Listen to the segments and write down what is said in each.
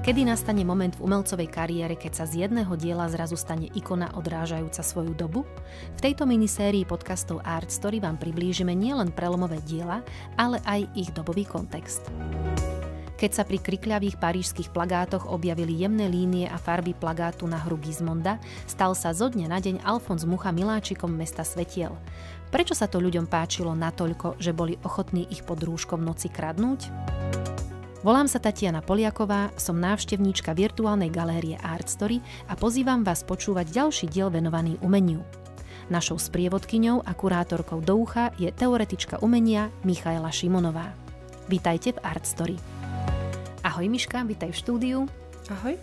Kedy nastane moment v umelcovej kariére, keď sa z jedného diela zrazu stane ikona odrážajúca svoju dobu? V tejto minisérii podcastov Art Story vám priblížime nielen prelomové diela, ale aj ich dobový kontext. Keď sa pri krikľavých parížskych plagátoch objavili jemné línie a farby plagátu na hru Gismonda, stal sa zo dňa na deň Alfons Mucha miláčikom mesta svetiel. Prečo sa to ľuďom páčilo natoľko, že boli ochotní ich pod rúškom noci kradnúť? Volám sa Tatiana Poliaková, som návštevníčka virtuálnej galérie Art Story a pozývam vás počúvať ďalší diel venovaný umeniu. Našou sprievodkyňou a kurátorkou do ucha je teoretička umenia Michaela Šimonová. Vítajte v Art Story. Ahoj Miška, vítaj v štúdiu. Ahoj.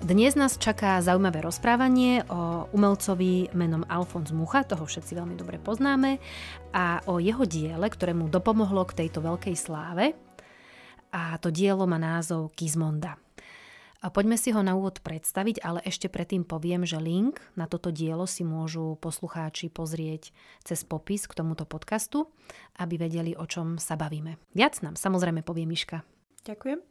Dnes nás čaká zaujímavé rozprávanie o umelcovi menom Alfons Mucha, toho všetci veľmi dobre poznáme, a o jeho diele, ktoré mu dopomohlo k tejto veľkej sláve. A to dielo má názov Gismonda. A poďme si ho na úvod predstaviť, ale ešte predtým poviem, že link na toto dielo si môžu poslucháči pozrieť cez popis k tomuto podcastu, aby vedeli, o čom sa bavíme. Viac nám samozrejme povie Miška. Ďakujem.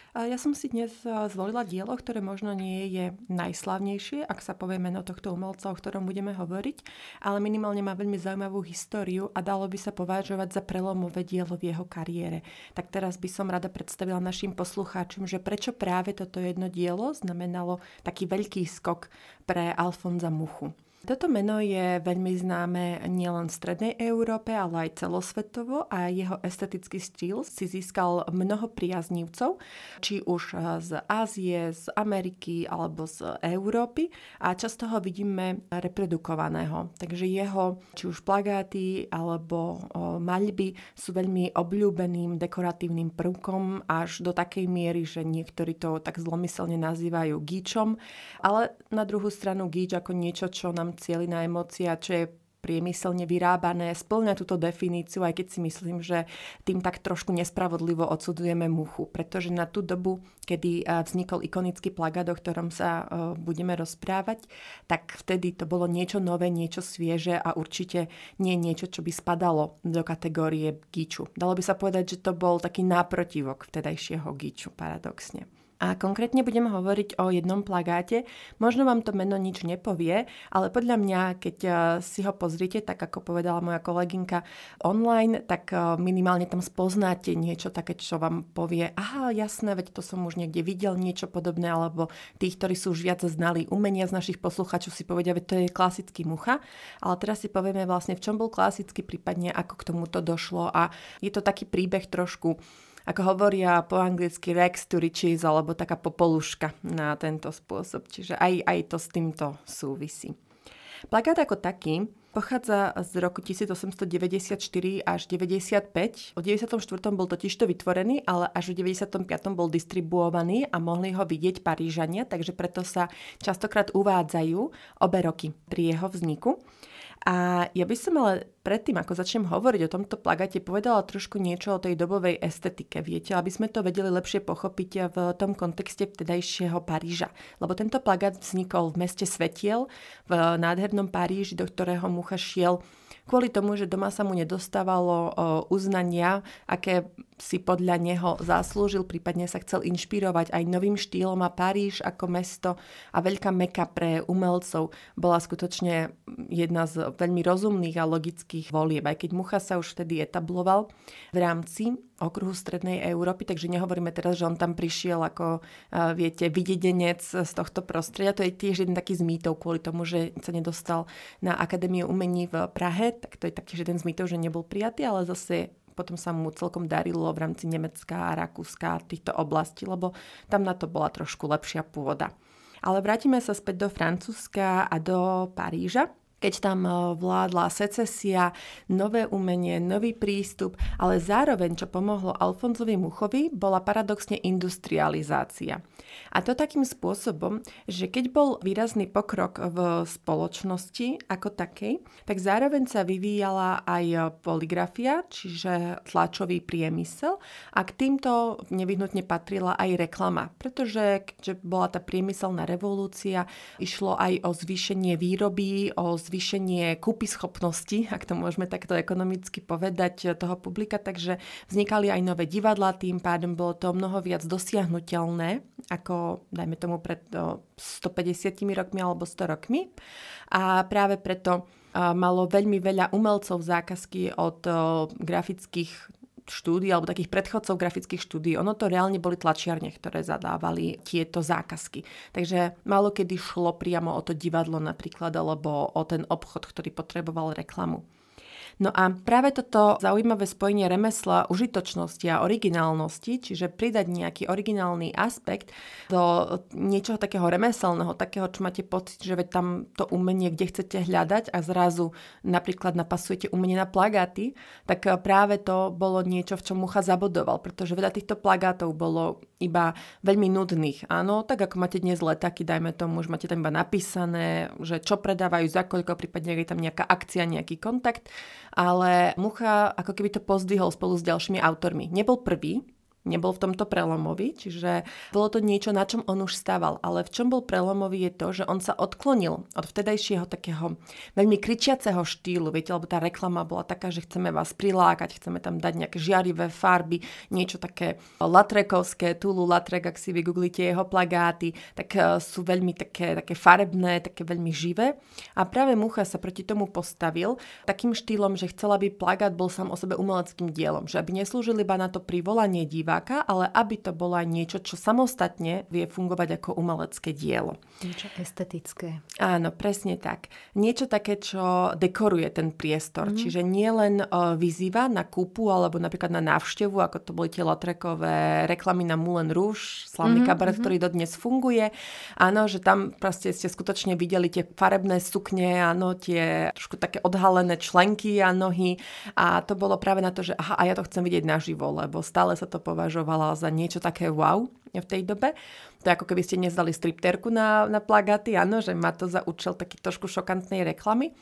Ja som si dnes zvolila dielo, ktoré možno nie je najslávnejšie, ak sa povie meno tohto umelca, o ktorom budeme hovoriť, ale minimálne má veľmi zaujímavú históriu a dalo by sa považovať za prelomové dielo v jeho kariére. Tak teraz by som rada predstavila našim poslucháčom, že prečo práve toto jedno dielo znamenalo taký veľký skok pre Alfonsa Muchu. Toto meno je veľmi známe nielen v strednej Európe, ale aj celosvetovo a jeho estetický štýl si získal mnoho priaznívcov, či už z Ázie, z Ameriky alebo z Európy a často ho vidíme reprodukovaného. Takže jeho či už plagáty alebo maľby sú veľmi obľúbeným dekoratívnym prvkom až do takej miery, že niektorí to tak zlomyselne nazývajú gíčom, ale na druhú stranu gíč ako niečo, čo nám cieli na emócia, čo je priemyselne vyrábané, spĺňa túto definíciu, aj keď si myslím, že tým tak trošku nespravodlivo odsudzujeme Muchu, pretože na tú dobu, kedy vznikol ikonický plagát, o ktorom sa budeme rozprávať, tak vtedy to bolo niečo nové, niečo svieže a určite nie niečo, čo by spadalo do kategórie gíču. Dalo by sa povedať, že to bol taký náprotivok vtedajšieho gíču, paradoxne. A konkrétne budeme hovoriť o jednom plagáte. Možno vám to meno nič nepovie, ale podľa mňa, keď si ho pozrite, tak ako povedala moja kolegynka online, tak minimálne tam spoznáte niečo také, čo vám povie, aha, jasné, veď to som už niekde videl, niečo podobné, alebo tých, ktorí sú už viac znali umenia z našich poslucháčov, si povedia, veď to je klasický Mucha. Ale teraz si povieme vlastne, v čom bol klasický, prípadne ako k tomuto došlo. A je to taký príbeh trošku, ako hovoria po anglicky rags to riches, alebo taká popoluška na tento spôsob. Čiže aj to s týmto súvisí. Plagát ako taký pochádza z roku 1894 až 95. O 94. bol totižto vytvorený, ale až v 95. bol distribuovaný a mohli ho vidieť Parížania, takže preto sa častokrát uvádzajú obe roky pri jeho vzniku. A ja by som ale predtým, ako začnem hovoriť o tomto plagáte, povedala trošku niečo o tej dobovej estetike, viete, aby sme to vedeli lepšie pochopiť v tom kontexte vtedajšieho Paríža. Lebo tento plagát vznikol v meste svetiel, v nádhernom Paríži, do ktorého Mucha šiel kvôli tomu, že doma sa mu nedostávalo uznania, aké si podľa neho zaslúžil, prípadne sa chcel inšpirovať aj novým štýlom a Paríž ako mesto a veľká meka pre umelcov bola skutočne jedna z veľmi rozumných a logických volieb, aj keď Mucha sa už vtedy etabloval v rámci okruhu strednej Európy, takže nehovoríme teraz, že on tam prišiel ako, viete, videdenec z tohto prostredia. To je tiež jeden taký z mýtov kvôli tomu, že sa nedostal na Akadémiu umení v Prahe, tak to je taktiež jeden z mýtov, že nebol prijatý, ale zase potom sa mu celkom darilo v rámci Nemecka a Rakúska týchto oblastí, lebo tam na to bola trošku lepšia pôda. Ale vrátime sa späť do Francúzska a do Paríža. Keď tam vládla secesia, nové umenie, nový prístup, ale zároveň, čo pomohlo Alfonsovi Muchovi, bola paradoxne industrializácia. A to takým spôsobom, že keď bol výrazný pokrok v spoločnosti ako takej, tak zároveň sa vyvíjala aj poligrafia, čiže tlačový priemysel, a k týmto nevyhnutne patrila aj reklama, pretože keďže bola tá priemyselná revolúcia, išlo aj o zvýšenie výroby, o zvýšenie kúpyschopnosti, ak to môžeme takto ekonomicky povedať, toho publika, takže vznikali aj nové divadlá, tým pádom bolo to mnoho viac dosiahnuteľné, ako dajme tomu pred 150 rokmi alebo 100 rokmi. A práve preto malo veľmi veľa umelcov zákazky od grafických štúdií alebo takých predchodcov grafických štúdií. Ono to reálne boli tlačiarne, ktoré zadávali tieto zákazky. Takže málo kedy šlo priamo o to divadlo napríklad alebo o ten obchod, ktorý potreboval reklamu. No a práve toto zaujímavé spojenie remesla, užitočnosti a originálnosti, čiže pridať nejaký originálny aspekt do niečoho takého remeselného, takého, čo máte pocit, že veď tam to umenie, kde chcete hľadať a zrazu napríklad napasujete umenie na plagáty, tak práve to bolo niečo, v čom Mucha zabodoval, pretože veľa týchto plagátov bolo iba veľmi nudných. Áno, tak ako máte dnes letáky, dajme tomu, už máte tam iba napísané, že čo predávajú, za koľko, prípadne je tam nejaká akcia, nejaký kontakt, ale Mucha ako keby to pozdvihol spolu s ďalšími autormi. Nebol prvý, nebol v tomto prelomový, čiže bolo to niečo, na čom on už stával. Ale v čom bol prelomový je to, že on sa odklonil od vtedajšieho takého veľmi kričiaceho štýlu, viete, lebo tá reklama bola taká, že chceme vás prilákať, chceme tam dať nejaké žiarivé farby, niečo také latrekovské, Tulu Latrek, ak si vygooglite jeho plagáty, tak sú veľmi také farebné, také veľmi živé. A práve Mucha sa proti tomu postavil takým štýlom, že chcela, aby plagát bol sám o sebe umeleckým dielom, že aby neslúžil iba na to privolanie diváka, ale aby to bolo aj niečo, čo samostatne vie fungovať ako umelecké dielo. Niečo estetické. Áno, presne tak. Niečo také, čo dekoruje ten priestor. Čiže nie len vyzýva na kúpu alebo napríklad na návštevu, ako to boli tie Lautrekové reklamy na Moulin Rouge, slavný kabaret, ktorý dodnes funguje. Áno, že tam proste ste skutočne videli tie farebné sukne, áno, tie trošku také odhalené členky a nohy. A to bolo práve na to, že aha, a ja to chcem vidieť naživo, lebo stále sa to považovala za niečo také wow v tej dobe. To je ako keby ste nezdali stripterku na plagáty, áno, že má to za účel taký trošku šokantnej reklamy.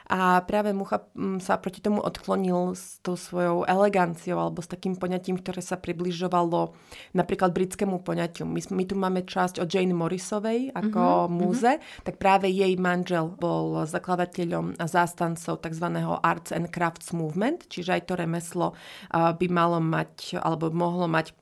A práve Mucha sa proti tomu odklonil s tou svojou eleganciou alebo s takým poňatím, ktoré sa približovalo napríklad britskému poňatiu. My tu máme časť o Jane Morrisovej ako múze, tak práve jej manžel bol zakladateľom a zástancov tzv. Arts and Crafts Movement, čiže aj to remeslo by malo mať alebo mohlo mať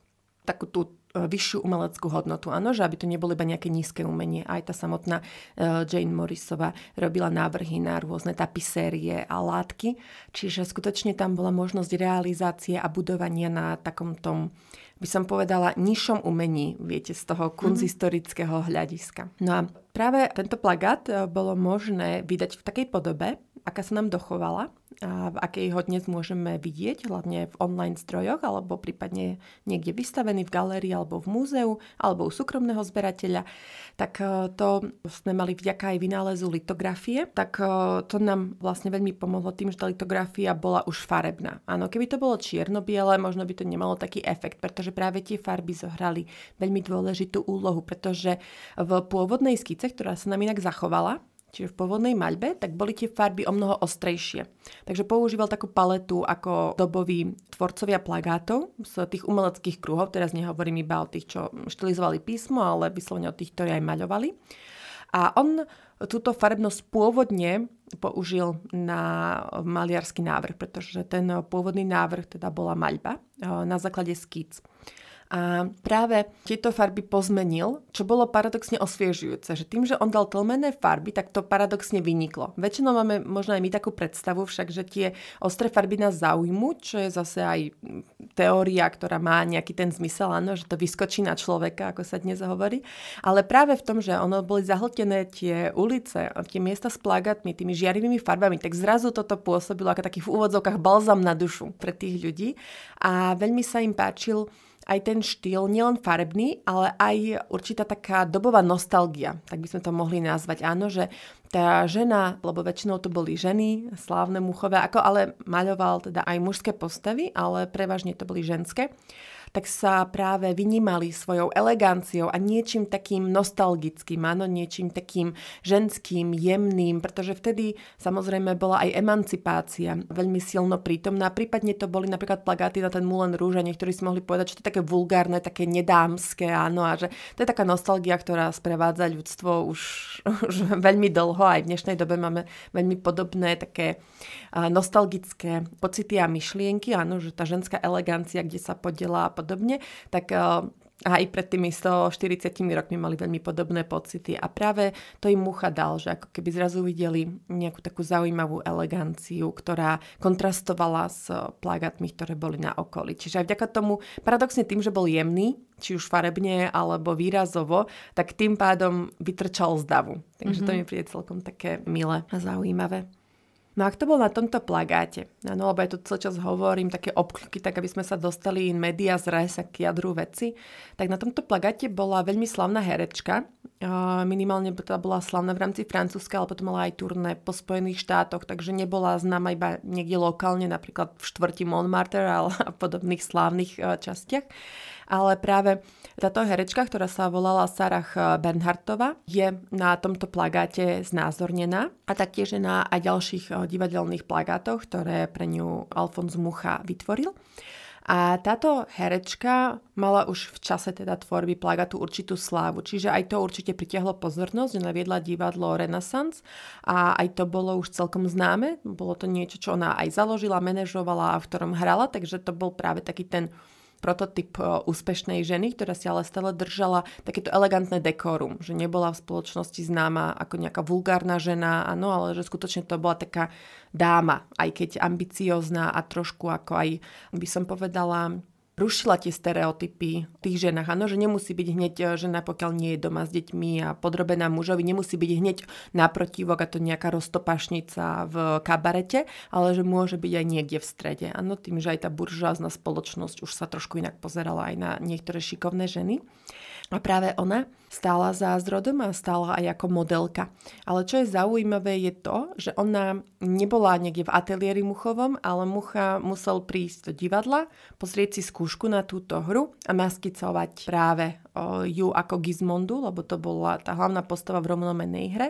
takú tú vyššiu umeleckú hodnotu. Áno, že aby to nebolo iba nejaké nízke umenie. Aj tá samotná Jane Morrisová robila návrhy na rôzne tapisérie a látky. Čiže skutočne tam bola možnosť realizácie a budovania na takom tom, by som povedala, nižšom umení, viete, z toho kunsthistorického hľadiska. No a práve tento plagát bolo možné vydať v takej podobe, aká sa nám dochovala a v akej ho dnes môžeme vidieť, hlavne v online zdrojoch, alebo prípadne niekde vystavený v galérii, alebo v múzeu, alebo u súkromného zberateľa, tak to sme mali vďaka aj vynálezu litografie, tak to nám vlastne veľmi pomohlo tým, že tá litografia bola už farebná. Áno, keby to bolo čierno-biele, možno by to nemalo taký efekt, pretože práve tie farby zohrali veľmi dôležitú úlohu, pretože v pôvodnej skice, ktorá sa nám inak zachovala, čiže v pôvodnej maľbe, tak boli tie farby o mnoho ostrejšie. Takže používal takú paletu ako doboví tvorcovia plagátov z tých umeleckých kruhov. Teraz nehovorím iba o tých, čo štilizovali písmo, ale vyslovene o tých, ktorí aj maľovali. A on túto farebnosť pôvodne použil na maliarsky návrh, pretože ten pôvodný návrh teda bola maľba na základe skíc. A práve tieto farby pozmenil, čo bolo paradoxne osviežujúce, že tým, že on dal tlmené farby, tak to paradoxne vyniklo. Väčšinou máme možno aj my takú predstavu však, že tie ostré farby nás zaujmú, čo je zase aj teória, ktorá má nejaký ten zmysel, áno, že to vyskočí na človeka, ako sa dnes hovorí. Ale práve v tom, že ono boli zahltené tie ulice, tie miesta s plagátmi, tými žiarivými farbami, tak zrazu toto pôsobilo ako taký v úvodzovkách balzam na dušu pre tých ľudí. A veľmi sa im páčil aj ten štýl, nielen farebný, ale aj určitá taká dobová nostalgia, tak by sme to mohli nazvať. Áno, že tá žena, lebo väčšinou to boli ženy, slávne Muchové, ale maľoval teda aj mužské postavy, ale prevažne to boli ženské, tak sa práve vynímali svojou eleganciou a niečím takým nostalgickým, áno, niečím takým ženským, jemným, pretože vtedy samozrejme bola aj emancipácia veľmi silno prítomná. Prípadne to boli napríklad plagáty na ten Moulin Rouge a niektorí si mohli povedať, že to je také vulgárne, také nedámske, áno, a že to je taká nostalgia, ktorá sprevádza ľudstvo už veľmi dlho. Aj v dnešnej dobe máme veľmi podobné také nostalgické pocity a myšlienky, áno, že tá ženská elegancia, kde sa podiela a podobne, tak aj pred tými 140 rokmi mali veľmi podobné pocity a práve to im Mucha dal, že ako keby zrazu videli nejakú takú zaujímavú eleganciu, ktorá kontrastovala s plagátmi, ktoré boli na okolí. Čiže aj vďaka tomu, paradoxne tým, že bol jemný, či už farebne alebo výrazovo, tak tým pádom vytrčal z davu. Takže to mi príde celkom také milé a zaujímavé. No a kto bol na tomto plagáte? No, lebo ja tu celý čas hovorím také obkľuky, tak aby sme sa dostali in medias res k jadru veci. Tak na tomto plagáte bola veľmi slavná herečka. Minimálne teda bola slavná v rámci Francúzska, ale potom mala aj turné po Spojených štátoch, takže nebola známa iba niekde lokálne, napríklad v štvrti Montmartre a podobných slávnych častiach. Ale práve táto herečka, ktorá sa volala Sarah Bernhardtová, je na tomto plagáte znázornená a taktiež na aj ďalších divadelných plagátoch, ktoré pre ňu Alfons Mucha vytvoril. A táto herečka mala už v čase teda tvorby plagátu určitú slávu, čiže aj to určite pritiahlo pozornosť, že naviedla divadlo Renaissance a aj to bolo už celkom známe. Bolo to niečo, čo ona aj založila, manažovala a v ktorom hrala, takže to bol práve taký ten prototyp úspešnej ženy, ktorá si ale stále držala takéto elegantné dekórum, že nebola v spoločnosti známa ako nejaká vulgárna žena, áno, ale že skutočne to bola taká dáma, aj keď ambiciózna a trošku ako aj, by som povedala, rušila tie stereotypy tých ženách. Áno, že nemusí byť hneď žena, pokiaľ nie je doma s deťmi a podrobená mužovi, nemusí byť hneď naprotivok a to nejaká roztopašnica v kabarete, ale že môže byť aj niekde v strede. Áno, tým, že aj tá buržoázna spoločnosť už sa trošku inak pozerala aj na niektoré šikovné ženy. A práve ona stála za zrodom a stála aj ako modelka. Ale čo je zaujímavé je to, že ona nebola niekde v ateliéri Muchovom, ale Mucha musel prísť do divadla, pozrieť si skúšku na túto hru a naskicovať práve ju ako Gismondu, lebo to bola tá hlavná postava v rovnomennej hre,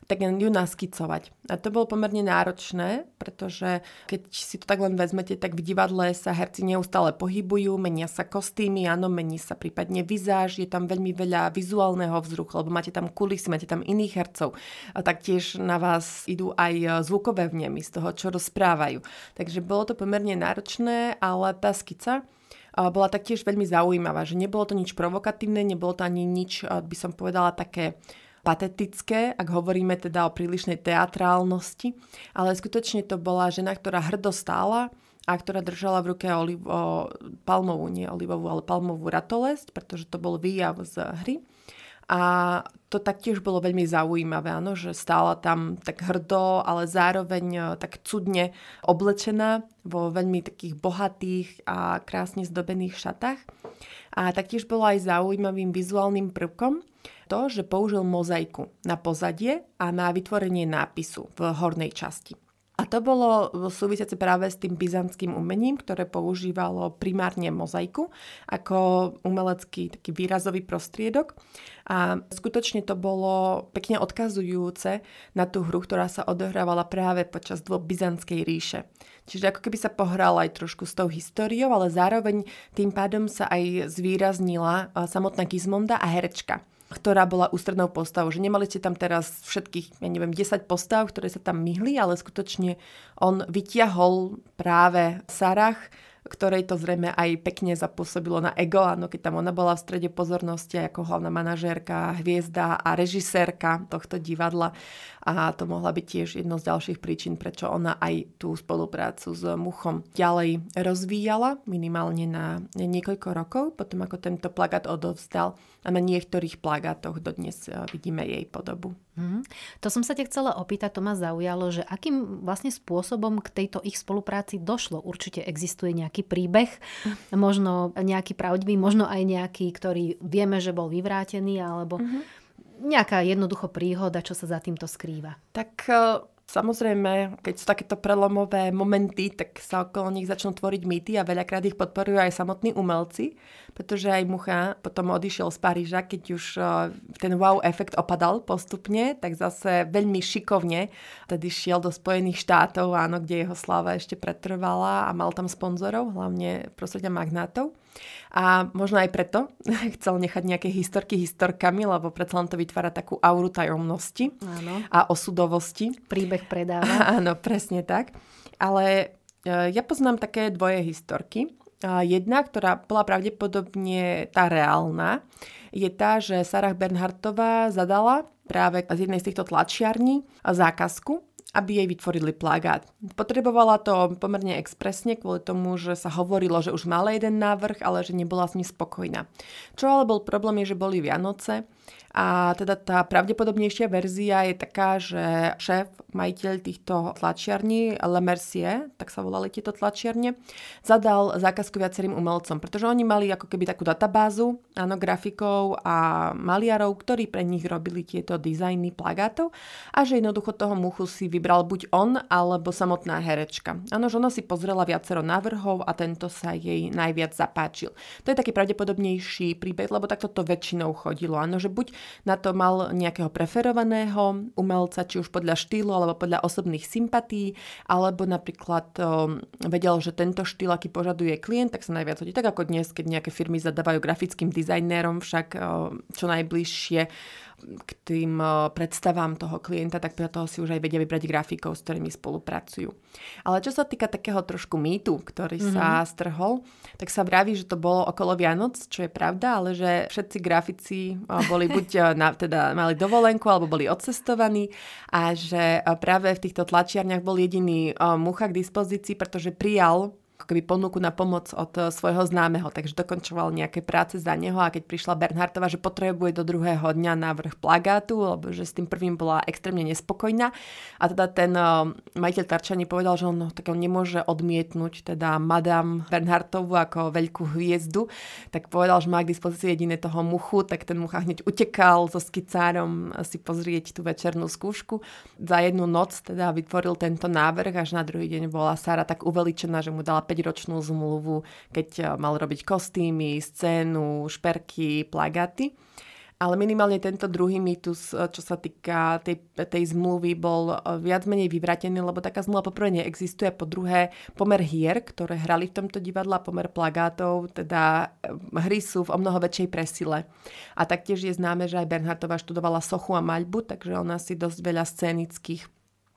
tak ju naskicovať. A to bolo pomerne náročné, pretože keď si to tak len vezmete, tak v divadle sa herci neustále pohybujú, menia sa kostýmy, áno, mení sa prípadne vizáž, je tam veľmi veľa vizuálneho vzruchu, lebo máte tam kulisy, máte tam iných hercov. A taktiež na vás idú aj zvukové vnemy z toho, čo rozprávajú. Takže bolo to pomerne náročné, ale tá skica bola taktiež veľmi zaujímavá, že nebolo to nič provokatívne, nebolo to ani nič, by som povedala, také patetické, ak hovoríme teda o prílišnej teatrálnosti, ale skutočne to bola žena, ktorá hrdo stála a ktorá držala v ruke palmovú, nie olivovú, ale palmovú ratolesť, pretože to bol výjav z hry. A to taktiež bolo veľmi zaujímavé, áno, že stála tam tak hrdo, ale zároveň tak cudne oblečená vo veľmi takých bohatých a krásne zdobených šatách. A taktiež bolo aj zaujímavým vizuálnym prvkom to, že použil mozaiku na pozadie a na vytvorenie nápisu v hornej časti. A to bolo súvisiace práve s tým byzantským umením, ktoré používalo primárne mozaiku ako umelecký taký výrazový prostriedok. A skutočne to bolo pekne odkazujúce na tú hru, ktorá sa odohrávala práve počas dôb Byzantskej ríše. Čiže ako keby sa pohrala aj trošku s tou históriou, ale zároveň tým pádom sa aj zvýraznila samotná Gismonda a herečka, ktorá bola ústrednou postavou. Že nemali ste tam teraz všetkých, 10 postav, ktoré sa tam myhli, ale skutočne on vytiahol práve Sarah, ktorej to zrejme aj pekne zapôsobilo na ego, áno, keď tam ona bola v strede pozornosti ako hlavná manažérka, hviezda a režisérka tohto divadla. A to mohla byť tiež jednou z ďalších príčin, prečo ona aj tú spoluprácu s Muchom ďalej rozvíjala, minimálne na niekoľko rokov, potom ako tento plagát odovzdal. A na niektorých plagátoch dodnes vidíme jej podobu. To som sa ťa chcela opýtať, to ma zaujalo, že akým vlastne spôsobom k tejto ich spolupráci došlo. Určite existuje nejaký príbeh, možno nejaký pravdivý, možno aj nejaký, ktorý vieme, že bol vyvrátený, alebo nejaká jednoducho príhoda, čo sa za týmto skrýva. Tak Samozrejme, keď sú takéto prelomové momenty, tak sa okolo nich začnú tvoriť mýty a veľakrát ich podporujú aj samotní umelci, pretože aj Mucha potom odišiel z Paríža, keď už ten wow efekt opadal postupne, tak zase veľmi šikovne tedy šiel do Spojených štátov, áno, kde jeho sláva ešte pretrvala a mal tam sponzorov, hlavne prostredníctvom magnátov. A možno aj preto chcel nechať nejaké historky historkami, lebo predsa len to vytvára takú auru tajomnosti a osudovosti. Príbeh predáva. Áno, presne tak. Ale ja poznám také dvoje historky. Jedna, ktorá bola pravdepodobne tá reálna, je tá, že Sarah Bernhardtová zadala práve z jednej z týchto tlačiarní zákazku, aby jej vytvorili plagát. Potrebovala to pomerne expresne kvôli tomu, že sa hovorilo, že už mala jeden návrh, ale že nebola s ním spokojná. Čo ale bol problém je, že boli Vianoce a teda tá pravdepodobnejšia verzia je taká, že šéf, majiteľ týchto tlačiarní, Le Mercier, tak sa volali tieto tlačiarne, zadal zákazku viacerým umelcom, pretože oni mali ako keby takú databázu, áno, grafikov a maliarov, ktorí pre nich robili tieto dizajny plagátov a že jednoducho toho Muchu si vybral buď on, alebo samotná herečka. Áno, že ona si pozrela viacero návrhov a tento sa jej najviac zapáčil. To je taký pravdepodobnejší príbeh, lebo takto to väčšinou chodilo. Áno, že buď na to mal nejakého preferovaného umelca, či už podľa štýlu, alebo podľa osobných sympatí, alebo napríklad vedel, že tento štýl, aký požaduje klient, tak sa najviac hodí. Tak ako dnes, keď nejaké firmy zadávajú grafickým dizajnérom však čo najbližšie k tým predstavám toho klienta, tak pre toho si už aj vedia vybrať grafikov, s ktorými spolupracujú. Ale čo sa týka takého trošku mýtu, ktorý sa strhol, tak sa vraví, že to bolo okolo Vianoc, čo je pravda, ale že všetci grafici boli buď teda mali dovolenku, alebo boli odcestovaní a že práve v týchto tlačiarniach bol jediný Mucha k dispozícii, pretože prijal ako keby ponuku na pomoc od svojho známeho, takže dokončoval nejaké práce za neho a keď prišla Bernhardtová, že potrebuje do druhého dňa návrh plagátu, lebo že s tým prvým bola extrémne nespokojná a teda ten majiteľ tlačiarne povedal, že on nemôže odmietnúť teda Madame Bernhardtovú ako veľkú hviezdu, tak povedal, že má k dispozícii jediné toho Muchu, tak ten Mucha hneď utekal so skicárom si pozrieť tú večernú skúšku. Za jednu noc teda vytvoril tento návrh, až na druhý deň bola Sara tak uveličená, že mu dala 5-ročnú zmluvu, keď mal robiť kostýmy, scénu, šperky, plagáty. Ale minimálne tento druhý mýtus, čo sa týka tej zmluvy, bol viac menej vyvratený, lebo taká zmluva poprvé neexistuje, po druhé pomer hier, ktoré hrali v tomto divadle, pomer plagátov, teda hry sú v omnoho väčšej presile. A taktiež je známe, že aj Bernhardtová študovala sochu a maľbu, takže ona si dosť veľa scénických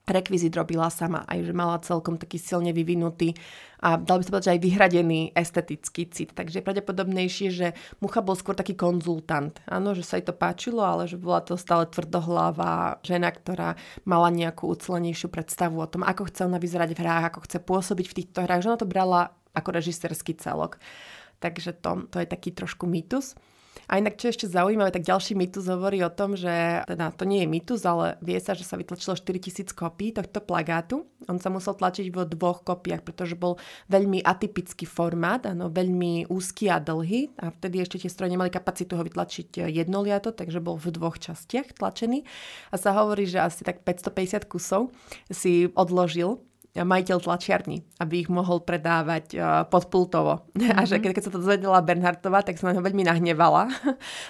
rekvizit robila sama, aj že mala celkom taký silne vyvinutý a dal by sa povedať, že aj vyhradený estetický cit. Takže je pravdepodobnejšie, že Mucha bol skôr taký konzultant. Áno, že sa jej to páčilo, ale že bola to stále tvrdohlavá žena, ktorá mala nejakú ucelenejšiu predstavu o tom, ako chce ona vyzerať v hrách, ako chce pôsobiť v týchto hrách, že ona to brala ako režisérsky celok. Takže to je taký trošku mýtus. A inak, čo ešte zaujímavé, tak ďalší mýtus hovorí o tom, že teda to nie je mýtus, ale vie sa, že sa vytlačilo 4000 kopí tohto plagátu. On sa musel tlačiť vo 2 kopiách, pretože bol veľmi atypický formát, áno, veľmi úzky a dlhý. A vtedy ešte tie stroje nemali kapacitu ho vytlačiť jednoliato, takže bol v 2 častiach tlačený. A sa hovorí, že asi tak 550 kusov si odložil majiteľ tlačiarní, aby ich mohol predávať podpultovo. A že keď sa to dozvedela Bernhardtová, tak sa na ňo veľmi nahnevala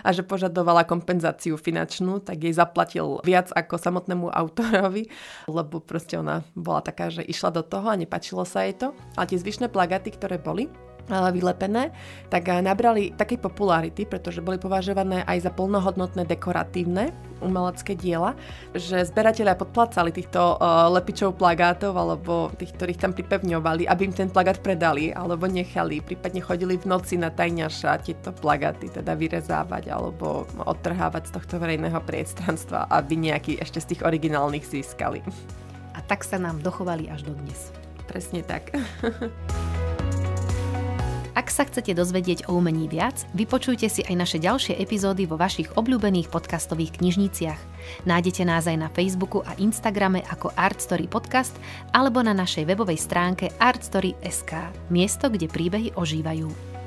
a že požadovala kompenzáciu finančnú, tak jej zaplatil viac ako samotnému autorovi, lebo proste ona bola taká, že išla do toho a nepáčilo sa jej to. Ale tie zvyšné plagáty, ktoré boli vylepené, tak nabrali takej popularity, pretože boli považované aj za plnohodnotné dekoratívne umelecké diela, že zberatelia podplácali týchto lepičov plagátov alebo tých, ktorých tam pripevňovali, aby im ten plagát predali alebo nechali, prípadne chodili v noci na tajňaša tieto plagáty teda vyrezávať alebo odtrhávať z tohto verejného priestranstva, aby nejaký ešte z tých originálnych získali. A tak sa nám dochovali až do dnes. Presne tak. Ak sa chcete dozvedieť o umení viac, vypočujte si aj naše ďalšie epizódy vo vašich obľúbených podcastových knižniciach. Nájdete nás aj na Facebooku a Instagrame ako Artstory Podcast alebo na našej webovej stránke artstory.sk, miesto, kde príbehy ožívajú.